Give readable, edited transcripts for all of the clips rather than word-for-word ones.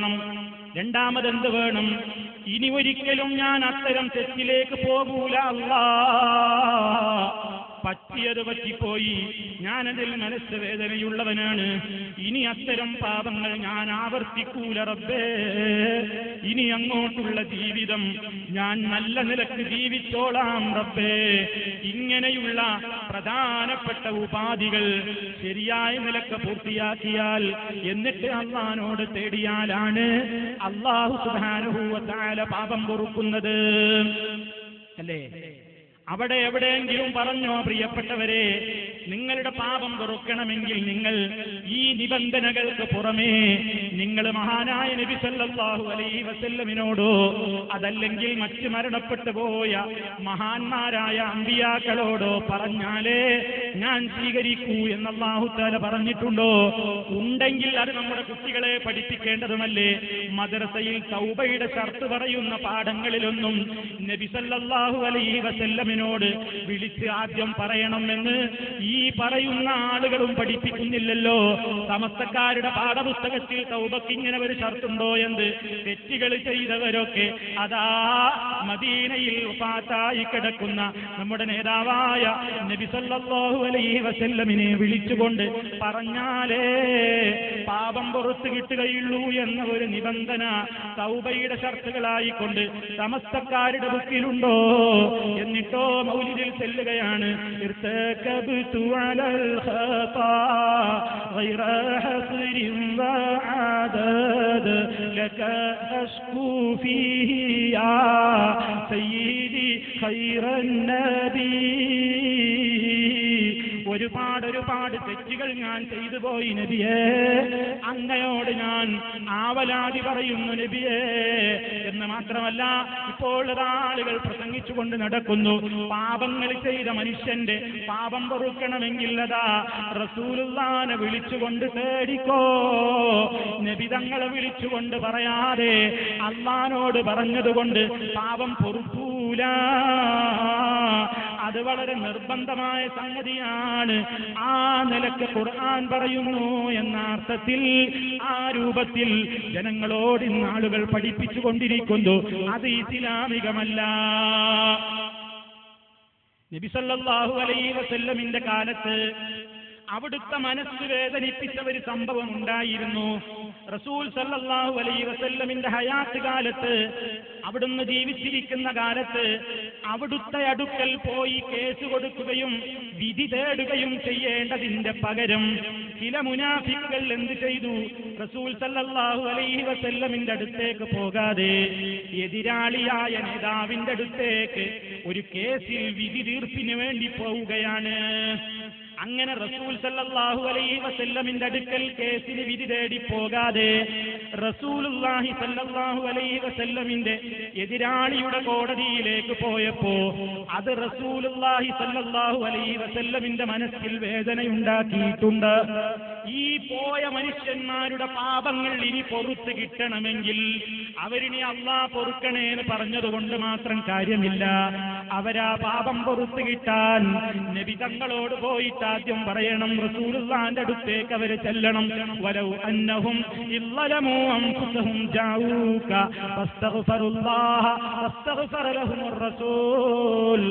വേണം. രണ്ടാമതെന്ത് വേണം? ഇനി ഒരിക്കലും ഞാൻ അത്തരം തെറ്റിലേക്ക് പോകൂല അല്ലാഹ്, പറ്റിയത് പറ്റിപ്പോയി, ഞാനതിൽ മനസ്സ് വേദനയുള്ളവനാണ്, ഇനി അത്തരം പാപങ്ങൾ ഞാൻ ആവർത്തിക്കൂല റബ്ബേ, ഇനി അങ്ങോട്ടുള്ള ജീവിതം ഞാൻ നല്ല നിലക്ക് ജീവിച്ചോളാം റബ്ബേ. ഇങ്ങനെയുള്ള പ്രധാനപ്പെട്ട ഉപാധികൾ ശരിയായ നിലക്ക് പൂർത്തിയാക്കിയാൽ, എന്നിട്ട് അല്ലാഹുവോട് തേടിയാലാണ് അല്ലാഹു സുബ്ഹാനഹു വ തആല പാപം പൊറുക്കുന്നത്. അല്ലേ? അവിടെ എവിടെയെങ്കിലും പറഞ്ഞോ പ്രിയപ്പെട്ടവരെ, നിങ്ങളുടെ പാപം പൊറുക്കണമെങ്കിൽ നിങ്ങൾ ഈ നിബന്ധനകൾക്ക് പുറമേ നിങ്ങൾ മഹാനായ നബി സല്ലല്ലാഹു അലൈഹി വസല്ലമിനോടോ അതല്ലെങ്കിൽ മറ്റ് മരണപ്പെട്ടു പോയ മഹാന്മാരായ അമ്പിയാക്കളോടോ പറഞ്ഞാലേ ഞാൻ സ്വീകരിക്കൂ എന്ന് അല്ലാഹു തആല പറഞ്ഞിട്ടുണ്ടോ? ഉണ്ടെങ്കിൽ അത് നമ്മുടെ കുട്ടികളെ പഠിപ്പിക്കേണ്ടതുമല്ലേ? മദ്രസയിൽ തൗബയുടെ ശർത്ത് പറയുന്ന പാഠങ്ങളിലൊന്നും നബി സല്ലല്ലാഹു അലൈഹി വസല്ലമിനോട് വിളിച്ച് ആദ്യം പറയണമെന്ന് ഈ പറയുന്ന ആളുകളും പഠിപ്പിക്കുന്നില്ലല്ലോ. സമസ്തക്കാരുടെ പാഠപുസ്തകത്തിൽ തൗബക്ക് ഇങ്ങനെ ഒരു ശർത്തുണ്ടോ എന്ന് തെറ്റുകൾ ചെയ്തവരൊക്കെ അതാ മദീനയിൽ വഫാത്തായി കിടക്കുന്ന നമ്മുടെ നേതാവായ നബി സല്ലല്ലാഹു അലൈഹി വസല്ലമിനെ വിളിച്ചുകൊണ്ട് പറഞ്ഞാലേ പാപം പുറത്തു കിട്ടുകയുള്ളൂ എന്ന ഒരു നിബന്ധന തൗബയുടെ ശർത്തുകളായിക്കൊണ്ട് സമസ്തക്കാരുടെ ബുക്കിലുണ്ടോ? എന്നിട്ടോ മൗലിദിൽ ചെല്ലുകയാണ്, ഇർതകബ്തു അലൽ ഖതാ ഗൈറ ഹസ്രിൻ വഅദദ് ലക അശ്കൂ ഫീഹി യാ സയ്യിദി ഖൈറൻ നബി. ഒരുപാട് തെറ്റുകൾ ഞാൻ ചെയ്തു പോയി നബിയേ, അങ്ങയോട് ഞാൻ ആവലാതി പറയുന്നു നബിയേ എന്ന് മാത്രമല്ല, ഇപ്പോൾ ആളുകൾ പ്രസംഗിച്ചുകൊണ്ട് നടക്കുന്നു, പാപങ്ങൾ ചെയ്ത മനുഷ്യന്റെ പാപം പൊറുക്കണമെങ്കിൽ അതാ റസൂലുള്ളാഹിനെ വിളിച്ചുകൊണ്ട് തേടിക്കോ. നബി തങ്ങളെ വിളിച്ചുകൊണ്ട് പറയാതെ അല്ലാഹുവോട് പറഞ്ഞതുകൊണ്ട് പാപം പൊറുക്കൂല. അത് വളരെ നിർബന്ധമായ സംഗതിയാണ്. ആ നിലക്ക് ഖുർആൻ പറയുന്നു എന്ന അർത്ഥത്തിൽ, ആ രൂപത്തിൽ ജനങ്ങളോട് ഇന്ന് ആളുകൾ പഠിപ്പിച്ചു കൊണ്ടിരിക്കുന്നു. അത് ഇസ്ലാമികമല്ല. നബി സല്ലല്ലാഹു അലൈഹി വസല്ലമിന്റെ കാലത്ത് അവിടുത്തെ മനസ്സ് വേദനിപ്പിച്ച ഒരു സംഭവം ഉണ്ടായിരുന്നു. റസൂൽ സല്ലല്ലാഹു അലൈഹി വസല്ലമിന്റെ ഹയാത്ത് കാലത്ത്, അവിടുന്ന് ജീവിച്ചിരിക്കുന്ന കാലത്ത് അവിടുത്തെ അടുക്കൽ പോയി കേസ് കൊടുക്കുകയും വിധി തേടുകയും ചെയ്യേണ്ടതിന്റെ പകരം ചില മുനാഫിക്കുകൾ എന്ത് ചെയ്തു? റസൂൽ സല്ലല്ലാഹു അലൈഹി വസല്ലമിന്റെ അടുത്തേക്ക് പോകാതെ എതിരാളിയായ നേതാവിന്റെ അടുത്തേക്ക് ഒരു കേസിൽ വിധി തീർപ്പിന് വേണ്ടി പോവുകയാണ്. അങ്ങനെ റസൂൽ സല്ലല്ലാഹു അലൈഹി വസല്ലമിന്റെ അടുക്കൽ കേസിന് വിധി തേടി പോകാതെ റസൂലുള്ളാഹി സല്ലല്ലാഹു അലൈഹി വസല്ലമിന്റെ എതിരാളിയുടെ കോടതിയിലേക്ക് പോയപ്പോ അത് റസൂലുള്ളാഹി സല്ലല്ലാഹു അലൈഹി വസല്ലമിന്റെ മനസ്സിൽ വേദനയുണ്ടാക്കിയിട്ടുണ്ട്. ഈ പോയ മനുഷ്യന്മാരുടെ പാപങ്ങൾ ഇനി പൊറുത്ത് കിട്ടണമെങ്കിൽ അവരിനി അല്ലാഹ് പൊറുക്കണേന്ന് പറഞ്ഞതുകൊണ്ട് മാത്രം കാര്യമില്ല. അവരാ പാപം പൊറുത്ത് കിട്ടാൻ നബി തങ്ങളോട് പോയിട്ട് ആദ്യം പറയണം, റസൂലുള്ളാഹിന്റെ അടുത്തേക്ക് അവര് ചെല്ലണം. വലൗ അന്നഹും ഇല്ലമു അൻഫുസഹും ജാഊക ഫസ്തഗ്ഫിറുല്ലാഹ ഫസ്തഗ്ഫറ ലഹുമുർ റസൂൽ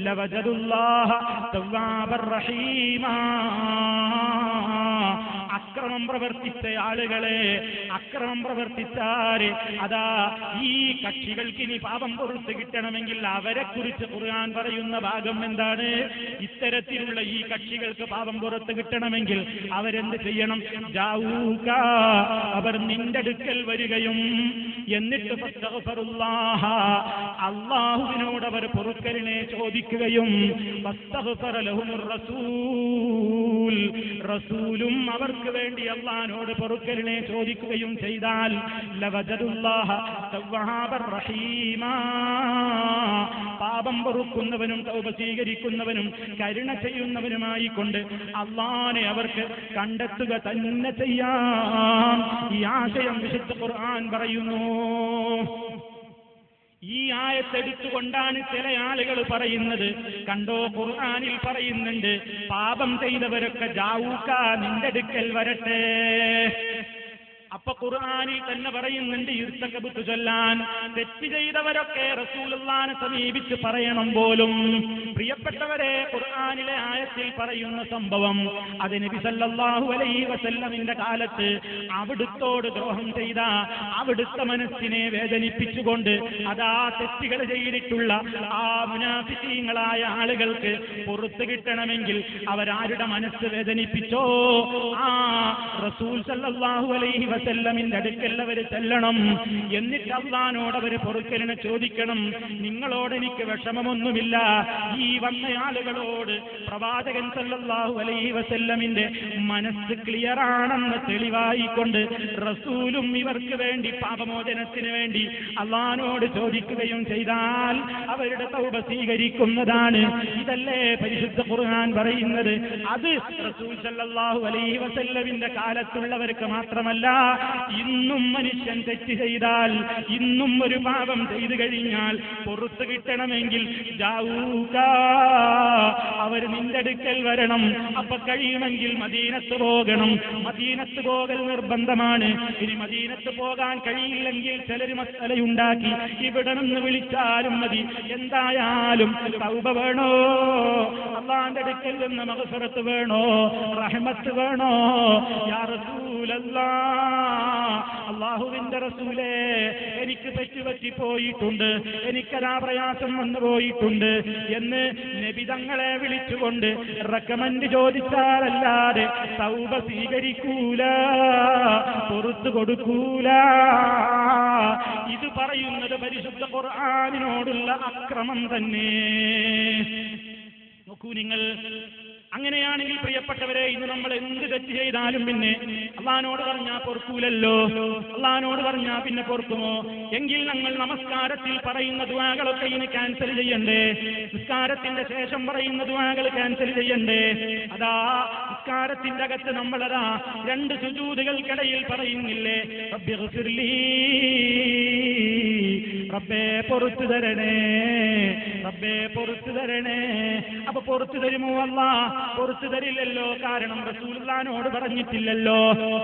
ലവജദുല്ലാഹ തവ്വാബർ റഹീമാ. അക്രമം പ്രവർത്തിച്ച ആളുകളെ, അക്രമം പ്രവർത്തിച്ചാരെ, അതാ ഈ കക്ഷികൾക്ക് ഇനി പാപം പുറത്ത് കിട്ടണമെങ്കിൽ അവരെ കുറിച്ച് ഖുർആൻ പറയുന്ന ഭാഗം എന്താണ്? ഇത്തരത്തിലുള്ള ഈ കക്ഷികൾക്ക് പാപം പുറത്ത് കിട്ടണമെങ്കിൽ അവരെന്ത് ചെയ്യണം? ജാഊക, അവർ നിന്റെ അടുക്കൽ വരികയും എന്നിട്ട് ഫസ്തഗ്ഫിറുല്ലാഹ, അല്ലാഹുവിനോട് അവർ പൊറുക്കലിനെ ചോദിക്കുകയും ഫസ്തഗ്ഫറ ലഹുമുർ റസൂൽ, റസൂലും അവർക്ക് വേണ്ടി അല്ലാഹുവോട് പൊറുക്കലിനെ ചോദിക്കുകയും ചെയ്താൽ ലവജദുല്ലാഹ തവ്വാബർ റഹീമാ, പാപം പൊറുക്കുന്നവനും തൗബ സ്വീകരിക്കുന്നവനും കരുണ ചെയ്യുന്നവനുമായി കൊണ്ട് അല്ലാഹുവിനെ അവർക്ക് കണ്ടെത്തുക തന്നെ ചെയ്യാം. ഈ ആശയം വിശുദ്ധ ഖുർആൻ പറയുന്നു. ഈ ആയത്തെടുത്തുകൊണ്ടാണ് ചില ആളുകൾ പറയുന്നത്, കണ്ടോ ഖുർആനിൽ പറയുന്നുണ്ട് പാപം ചെയ്തവരൊക്കെ ജാഊക, നിന്റെ അടുക്കൽ വരട്ടെ. അപ്പൊ ഖുർആനിൽ തന്നെ പറയുന്നുണ്ട് ഇർതകബത്തു ചൊല്ലാൻ. തെറ്റ് ചെയ്തവരൊക്കെ റസൂലുള്ളാഹിനെ സമീപിച്ച് പറയണം പോലും. പ്രിയപ്പെട്ടവരെ, ഖുർആനിലെ ആയത്തിൽ പറയുന്ന സംഭവം അത് നബി സല്ലല്ലാഹു അലൈഹി വസല്ലമിന്റെ കാലത്ത് അവിടുത്തോട് ദ്രോഹം ചെയ്ത അവിടുത്തെ മനസ്സിനെ വേദനിപ്പിച്ചുകൊണ്ട് അതാ തെറ്റുകൾ ചെയ്തിട്ടുള്ള ആ മുനാഫിഖീങ്ങളായ ആളുകൾക്ക് പുറത്തു കിട്ടണമെങ്കിൽ അവരാരുടെ മനസ്സ് വേദനിപ്പിച്ചോ ആ റസൂൽ സല്ലല്ലാഹു അലൈഹി വസല്ലമിന്റെ അടുക്കൽ അവർ ചെല്ലണം. എന്നിട്ട് അല്ലാഹുവോട് അവർ പൊറുക്കലിനെ ചോദിക്കണം. നിങ്ങളോട് എനിക്ക് വിഷമമൊന്നുമില്ല, ഈ വന്ന ആളുകളോട് പ്രവാചകൻ സല്ലല്ലാഹു അലൈഹി വസല്ലമിന്റെ മനസ്സ് ക്ലിയർ ആണെന്ന് തെളിവായിക്കൊണ്ട് റസൂലും ഇവർക്ക് വേണ്ടി പാപമോചനത്തിന് വേണ്ടി അല്ലാഹുവോട് ചോദിക്കുകയും ചെയ്താൽ അവരുടെ തൗബ സ്വീകരിക്കുന്നതാണ്. ഇതല്ലേ പരിശുദ്ധ ഖുർആൻ പറയുന്നത്. അത് റസൂൽ സല്ലല്ലാഹു അലൈഹി വസല്ലമിന്റെ കാലത്തുള്ളവർക്ക് മാത്രമല്ല, ഇന്നും മനുഷ്യൻ തെറ്റ് ചെയ്താൽ, ഇന്നും ഒരു പാപം ചെയ്തു കഴിഞ്ഞാൽ പുറത്തു കിട്ടണമെങ്കിൽ അവർ നിന്റെ അടുക്കൽ വരണം. അപ്പൊ കഴിയുമെങ്കിൽ മദീനത്ത് പോകണം. മദീനത്ത് പോകൽ നിർബന്ധമാണ്. ഇനി മദീനത്ത് പോകാൻ കഴിയില്ലെങ്കിൽ ചിലർ മസലയുണ്ടാക്കി ഇവിടെ നിന്ന് വിളിച്ചാലും മതി. എന്തായാലും തൗബ വേണോ, അല്ലാഹുവിന്റെ അടുക്കൽ നിന്ന് മഗ്ഫിറത്ത് വേണോ, റഹ്മത്ത് വേണോ? യാ റസൂലല്ലാഹ്, അല്ലാഹുവിന്റെ റസൂലേ, എനിക്ക് പറ്റിപ്പോയിട്ടുണ്ട്, എനിക്കതാ പ്രയാസം വന്നു പോയിട്ടുണ്ട് എന്ന് നബി തങ്ങളെ വിളിച്ചുകൊണ്ട് റെക്കമെൻഡ് ചോദിച്ചാലല്ലാതെ തൗബ സ്വീകരിക്കൂല, പുറത്തു കൊടുക്കൂല. ഇത് പറയുന്നത് പരിശുദ്ധ ഖുർആനിനോടുള്ള അക്രമം തന്നെ. നോക്കൂ നിങ്ങൾ. അങ്ങനെയാണെങ്കിൽ പ്രിയപ്പെട്ടവരെ, ഇന്ന് നമ്മൾ എന്ത് തെറ്റ് ചെയ്താലും പിന്നെ അള്ളാഹിനോട് പറഞ്ഞാൽ പൊറുക്കൂലല്ലോ, അള്ളാഹിനോട് പറഞ്ഞാൽ പിന്നെ പൊറുക്കുമോ? എങ്കിൽ ഞങ്ങൾ നമസ്കാരത്തിൽ പറയുന്ന ദുആകളൊക്കെ ഇനി ക്യാൻസൽ ചെയ്യണ്ടേ? നിസ്കാരത്തിന്റെ ശേഷം പറയുന്ന ദുആകൾ ക്യാൻസൽ ചെയ്യണ്ടേ? അതാ നിസ്കാരത്തിന്റെ അകത്ത് നമ്മളതാ 2 സുജൂദുകൾക്കിടയിൽ പറയുന്നില്ലേ, റബ്ബിഗ്ഫിർലീ, റബ്ബേ പൊറുത്തു തരണേ, റബ്ബേ പൊറുത്തു തരണേ. അപ്പൊ പൊറുത്തു തരുമോ അല്ലാഹ്? പൊറുത്തു തരില്ലല്ലോ. കാരണം റസൂലുള്ളാഹിനോട് പറഞ്ഞിട്ടില്ലല്ലോ.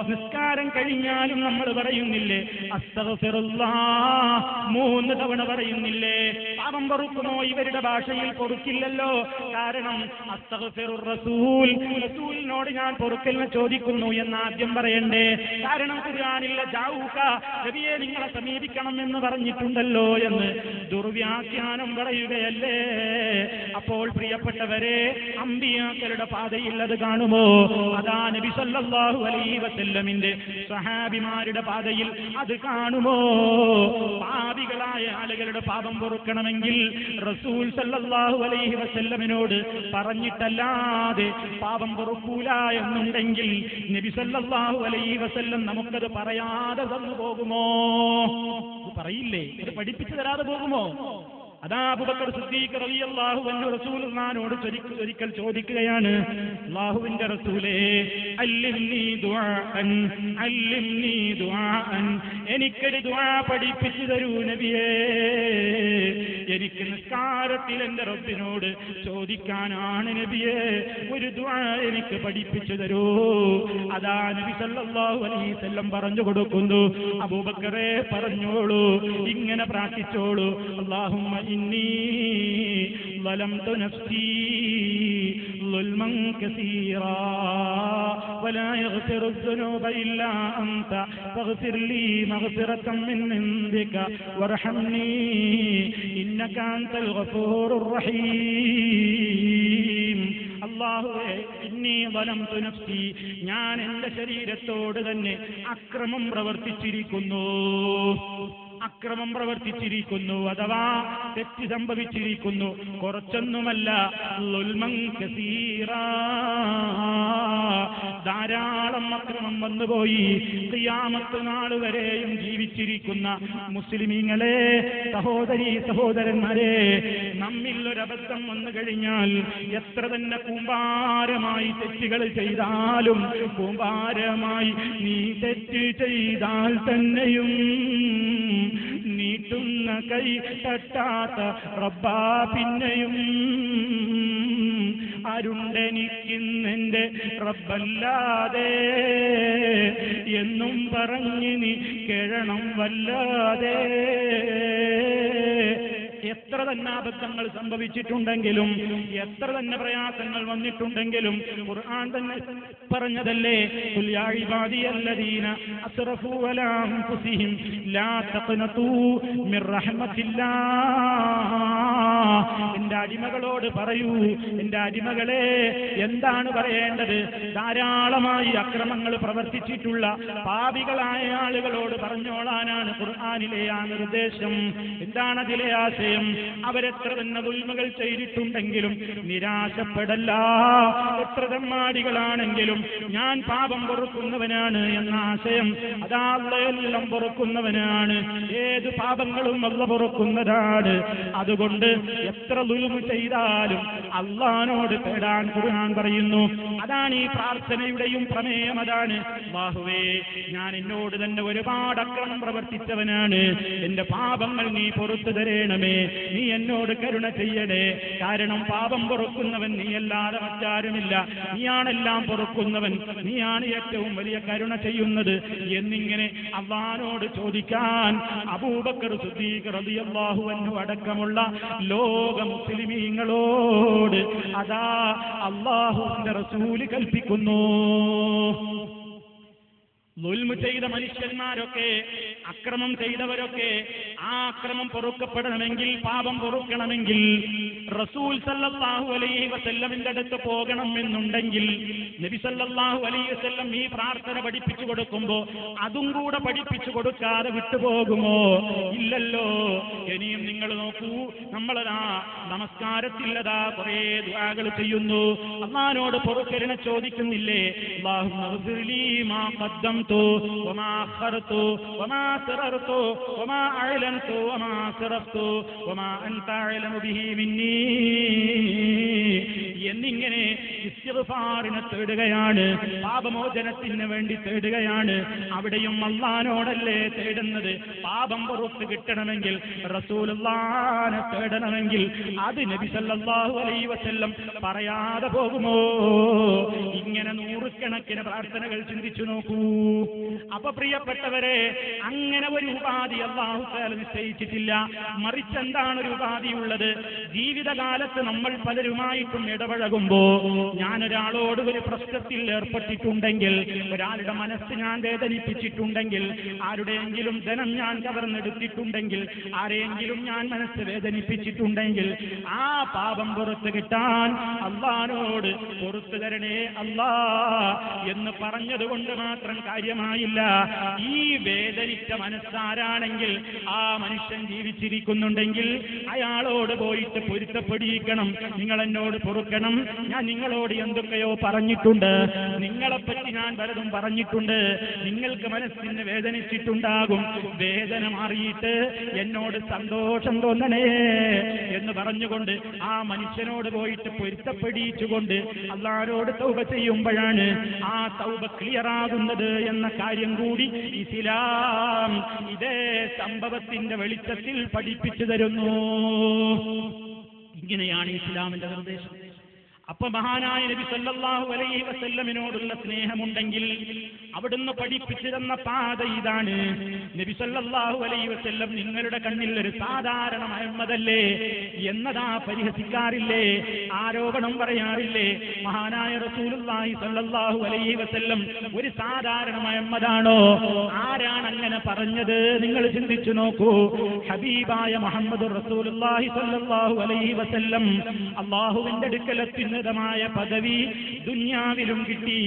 നിസ്കാരം കഴിഞ്ഞാലും നമ്മൾ പറയുന്നില്ലേ അസ്തഗ്ഫിറുല്ലാഹ്, 3 തവണ പറയുന്നില്ലേ? പാപം പൊറുക്കുമോ? ഇവരുടെ ഭാഷയിൽ പൊറുക്കില്ലല്ലോ. കാരണം അസ്തഗ്ഫിറുർ റസൂൽ, റസൂലിനോട് ഞാൻ പൊറുക്കലിനെ ചോദിക്കുന്നു എന്ന് ആദ്യം പറയണ്ടേ? കാരണം ഖുർആനിൽ ജാഊക, നബിയെ നിങ്ങളെ സമീപിക്കണം എന്ന് പറഞ്ഞിട്ടുണ്ടല്ലോ എന്ന് ദുർവ്യാഖ്യാനം പറയുകയല്ലേ. അപ്പോൾ പ്രിയപ്പെട്ടവരെ, അമ്പിയാക്കളുടെ പാതയിൽ അത് കാണുമോ? അതാ നബി സല്ലല്ലാഹു അലൈഹി വസല്ലമിന്റെ സ്വഹാബിമാരുടെ പാതയിൽ അത് കാണുമോ? പാപികളായ ആളുകളുടെ പാപം പൊറുക്കണമെങ്കിൽ റസൂൽ സല്ലല്ലാഹു അലൈഹി വസല്ലമിനോട് പറഞ്ഞിട്ടല്ലാതെ പാപം പൊറുക്കൂല എന്നുണ്ടെങ്കിൽ നബി സല്ലല്ലാഹു അലൈഹി വസല്ലം നമുക്കത് പറയാതെ തന്നു പോകുമോ? പറയില്ലേ? ഇത് പഠിപ്പിച്ചു തരാതെ പോകുമോ? അതാ അബൂബക്കർ സിദ്ദീഖ് റളിയല്ലാഹു അൻഹു റസൂലുള്ളാഹിനോട് ഒരിക്കൽ ചോദിക്കുകയാണ്, അല്ലാഹുവിന്റെ റസൂലേ, അല്ലിംനി ദുആഅൻ, അല്ലിംനി ദുആഅൻ, എനിക്കൊരു ദുആ പഠിപ്പിച്ചു തരൂ നബിയേ. എനിക്ക് നിസ്കാരത്തിൽ എന്റെ റബ്ബിനോട് ചോദിക്കാനാണ് നബിയേ, ഒരു ദുആ എനിക്ക് പഠിപ്പിച്ചു തരൂ. അതാ നബി സല്ലല്ലാഹു അലൈഹി വസല്ലം പറഞ്ഞു കൊടുക്കുന്നു, അബൂബക്കറേ പറഞ്ഞോളൂ, ഇങ്ങനെ പ്രാർത്ഥിച്ചോളൂ, അല്ലാഹുമ്മ ഇന്നി ظلمت نفسي ظلما كثيرا ولا يغفر الذنوب إلا أنت فاغفر لي مغفرة من عندك وارحمني إنك أنت الغفور الرحيم. അല്ലാഹുവേ, ഇന്നി ളലംതു നഫ്സി, ഞാൻ എന്റെ ശരീരത്തോട് തന്നെ അക്രമം പ്രവർത്തിച്ചിരിക്കുന്നു, അക്രമം പ്രവർത്തിച്ചിരിക്കുന്നു, അഥവാ തെറ്റ് സംഭവിച്ചിരിക്കുന്നു. കുറച്ചൊന്നുമല്ല, ളുൽമൻ കസീറാ, ധാരാളം അക്രമം വന്നുപോയി. ഖിയാമത്ത് നാൾ വരെയും ജീവിച്ചിരിക്കുന്ന മുസ്ലിമീങ്ങളെ, സഹോദരീ സഹോദരന്മാരെ, നമ്മിൽ ഒരബദ്ധം വന്നു കഴിഞ്ഞാൽ എത്ര തന്നെ കൂമ്പാരമായി തെറ്റുകൾ ചെയ്താലും, കൂമ്പാരമായി നീ തെറ്റ് ചെയ്താൽ തന്നെയും നീട്ടുന്ന കൈ തട്ടാത്ത റബ്ബാ പിന്നെയും ആരുണ്ടെനിക്കിന്നെന്റെ റബ്ബല്ലാതെ എന്നും പറഞ്ഞ് നീ കേഴണം വല്ലാതെ. എത്ര തന്നെ അബദ്ധങ്ങൾ സംഭവിച്ചിട്ടുണ്ടെങ്കിലും, എത്ര തന്നെ പ്രയാസങ്ങൾ വന്നിട്ടുണ്ടെങ്കിലും ഖുർആൻ തന്നെ പറഞ്ഞതല്ലേ, ഖുൽ യാ ഇബാദിയല്ലദീന അസ്റഫൂ അലാ അൻഫുസിഹിം ലാ തഖ്നതൂ മിർ റഹ്മത്തില്ലാഹ്. എന്റെ അടിമകളോട് പറയൂ, എന്റെ അടിമകളെ, എന്താണ് പറയേണ്ടത്? ധാരാളമായി അക്രമങ്ങൾ പ്രവർത്തിച്ചിട്ടുള്ള പാപികളായ ആളുകളോട് പറഞ്ഞോളാനാണ് ഖുർആനിലെ ആ നിർദ്ദേശം. എന്താണ് അതിലെ ആശയം? അവരെത്ര തന്നെ ദുൽമകൾ ചെയ്തിട്ടുണ്ടെങ്കിലും നിരാശപ്പെടല്ല. എത്ര തെമ്മാടികളാണെങ്കിലും ഞാൻ പാപം പൊറുക്കുന്നവനാണ് എന്ന ആശയം. അതാ അല്ലാഹ് പൊറുക്കുന്നവനാണ്, ഏത് പാപങ്ങളും അല്ലാഹ് പൊറുക്കുന്നതാണ്. അതുകൊണ്ട് എത്ര ദുൽമ ചെയ്താലും അല്ലാഹുവോട് തേടാൻ ഖുർആൻ പറയുന്നു. അതാണ് ഈ പ്രാർത്ഥനയുടെയും പ്രമേയം. അതാണ്, അല്ലാഹുവേ, ഞാൻ എന്നോട് തന്നെ ഒരുപാട് അക്രമം പ്രവർത്തിച്ചവനാണ്, എന്റെ പാപങ്ങൾ നീ പൊറുത്തു തരേണമേ, നീ എന്നോട് കരുണ ചെയ്യണേ. കാരണം പാപം പൊറുക്കുന്നവൻ നീയല്ലാതെ മറ്റാരുമില്ല, നീയാണെല്ലാം പൊറുക്കുന്നവൻ, നീയാണ് ഏറ്റവും വലിയ കരുണ ചെയ്യുന്നത് എന്നിങ്ങനെ അല്ലാഹുവോട് ചോദിക്കാൻ അബൂബക്കർ സിദ്ദീഖ് റളിയല്ലാഹു അൻഹു അടക്കമുള്ള ലോക മുസ്ലിമീങ്ങളോട് അതാ അല്ലാഹുവിന്റെ റസൂല് കൽപ്പിക്കുന്നു. ദുൽമ ചെയ്ത മനുഷ്യന്മാരൊക്കെ, അക്രമം ചെയ്തവരൊക്കെ, ആ അക്രമം പൊറുക്കപ്പെടണമെങ്കിൽ, പാപം പൊറുക്കണമെങ്കിൽ റസൂൽ സല്ലല്ലാഹു അലൈഹി വസല്ലമിന്റെ അടുത്ത് പോകണം എന്നുണ്ടെങ്കിൽ നബി സല്ലല്ലാഹു അലൈഹി വസല്ലം ഈ പ്രാർത്ഥന പഠിപ്പിച്ചു കൊടുക്കുമ്പോ അതും കൂടെ പഠിപ്പിച്ചു കൊടുക്കാതെ വിട്ടുപോകുമോ? ഇല്ലല്ലോ. ഇനിയും നിങ്ങൾ നോക്കൂ, നമ്മളതാ നമസ്കാരത്തില്ലതാ കുറേ ദുആകൾ ചെയ്യുന്നു, അല്ലാഹുവോട് പൊറുക്കലിനെ ചോദിക്കുന്നില്ലേ? അല്ലാഹുമ്മ ഗ്ഫിർലി മാ ഖദ്ദം وما أخرت وما سررت وما أعلنت وما أسرفت وما أنت أعلم به مني എന്നിങ്ങനെ ഇസ്തിഗ്ഫാറിനെ തേടുകയാണ്, പാപമോചനത്തിന് വേണ്ടി തേടുകയാണ്. അവിടെയും അല്ലാഹുവോടല്ലേ തേടുന്നത്? പാപം പുറത്ത് കിട്ടണമെങ്കിൽ, റസൂലുള്ളാഹിനെ തേടണമെങ്കിൽ അത് നബി സല്ലല്ലാഹു അലൈഹി വസല്ലം പറയാതെ പോകുമോ? ഇങ്ങനെ നൂറുകണക്കിന് പ്രാർത്ഥനകൾ ചിന്തിച്ചു നോക്കൂ. അപ്പൊ പ്രിയപ്പെട്ടവരെ, അങ്ങനെ ഒരു ഉപാധി അല്ലാഹു തആല നിശ്ചയിച്ചിട്ടില്ല. മറിച്ച് എന്താണ് ഒരു ഉപാധിയുള്ളത്? ജീവിതകാലത്ത് നമ്മൾ പലരുമായിട്ടും ഇടപഴകുമ്പോ, ഞാനൊരാളോട് ഒരു പ്രശ്നത്തിൽ ഏർപ്പെട്ടിട്ടുണ്ടെങ്കിൽ, ഒരാളുടെ മനസ്സ് ഞാൻ വേദനിപ്പിച്ചിട്ടുണ്ടെങ്കിൽ, ആരുടെയെങ്കിലും ധനം ഞാൻ കവർന്നെടുത്തിട്ടുണ്ടെങ്കിൽ, ആരെയെങ്കിലും ഞാൻ മനസ്സ് വേദനിപ്പിച്ചിട്ടുണ്ടെങ്കിൽ, ആ പാപം പുറത്ത് കിട്ടാൻ അല്ലാഹുവോട് പുറത്തു തരണേ അല്ലാ എന്ന് പറഞ്ഞതുകൊണ്ട് മാത്രം കാര്യമായില്ല. ഈ വേദനിച്ച മനസ്സാരാണെങ്കിൽ ആ മനുഷ്യൻ ജീവിച്ചിരിക്കുന്നുണ്ടെങ്കിൽ അയാളോട് പോയിട്ട് പൊരുത്തപ്പെടിയിക്കണം. നിങ്ങൾ എന്നോട് പൊറുക്കണം, ഞാൻ നിങ്ങളോട് എന്തൊക്കെയോ പറഞ്ഞിട്ടുണ്ട്, നിങ്ങളെപ്പറ്റി ഞാൻ പലതും പറഞ്ഞിട്ടുണ്ട്, നിങ്ങൾക്ക് മനസ്സിന് വേദനിച്ചിട്ടുണ്ടാകും, വേദന മാറിയിട്ട് എന്നോട് സന്തോഷം തോന്നണേ എന്ന് പറഞ്ഞുകൊണ്ട് ആ മനുഷ്യനോട് പോയിട്ട് പൊരുത്തപ്പെടിച്ചുകൊണ്ട് അല്ലാഹുവോട് തൗബ ചെയ്യുമ്പോഴാണ് ആ തൗബ ക്ലിയർ ആകുന്നത് എന്ന കാര്യം കൂടി ഇസ്ലാം ഇതേ സംഭവത്തിന്റെ വെളിച്ചത്തിൽ പഠിപ്പിച്ചു തരുന്നു. ഇങ്ങനെയാണ് ഇസ്ലാമിന്റെ നിർദ്ദേശം. അപ്പൊ മഹാനായ നബി സല്ലല്ലാഹു അലൈഹി വസല്ലമിനോടുള്ള സ്നേഹമുണ്ടെങ്കിൽ അവിടുന്ന് പഠിപ്പിച്ചു തന്ന പാത ഇതാണ്. നബി സല്ലല്ലാഹു അലൈഹി വസല്ലം നിങ്ങളുടെ കണ്ണിൽ ഒരു സാധാരണ മുഹമ്മദല്ലേ എന്നതാ പരിഹസിക്കാറില്ലേ, ആരോപണം പറയാറില്ലേ? മഹാനായ റസൂലുള്ളാഹി സല്ലല്ലാഹു അലൈഹി വസല്ലം ഒരു സാധാരണ മുഹമ്മദാണോ? ആരാണ് അങ്ങനെ പറഞ്ഞത്? നിങ്ങൾ ചിന്തിച്ചു നോക്കൂ. ഹബീബായ മുഹമ്മദ് റസൂലുള്ളാഹി സല്ലല്ലാഹു അലൈഹി വസല്ലം അല്ലാഹുവിന്റെ അടുക്കലെത്തി മായ പദവി ദുനിയാവിലും കിട്ടി,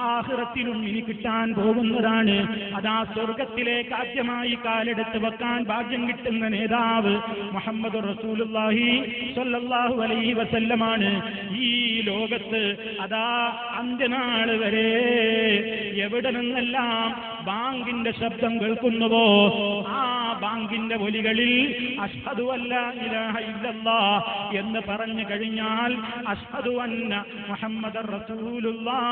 ആഖിറത്തിലും ഇനി കിട്ടാൻ പോകുന്നതാണ്. അതാ സ്വർഗത്തിലേക്ക് ആദ്യമായി കാലെടുത്ത് വെക്കാൻ ഭാഗ്യം കിട്ടുന്ന നേതാവ് മുഹമ്മദ് റസൂലുള്ളാഹി സ്വല്ലല്ലാഹു അലൈഹി വസല്ലമാണ്. ഈ ലോകത്ത് അതാ അന്ത്യനാൾ വരെ എവിടെ നിന്നെല്ലാം ബാങ്കിന്റെ ശബ്ദം കേൾക്കുന്നുവോ ആ ബാങ്കിന്റെ ഒലികളിൽ അഷ്ഹദു അല്ലാ ഇലാഹ ഇല്ലല്ലാഹ് എന്ന് പറഞ്ഞു കഴിഞ്ഞാൽ അഷ്ഹദു അന്ന മുഹമ്മദർ റസൂലുള്ളാഹ്,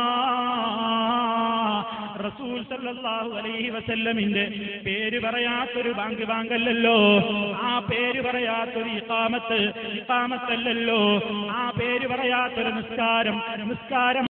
റസൂൽ റസൂൽ സല്ലല്ലാഹു അലൈഹി വസല്ലമിന്റെ പേര് പറയാത്തൊരു ബാങ്കല്ലല്ലോ, ആ പേര് പറയാത്തൊരു ഇഖാമത്തല്ലല്ലോ, ആ പേര് പറയാത്തൊരു നിസ്കാരം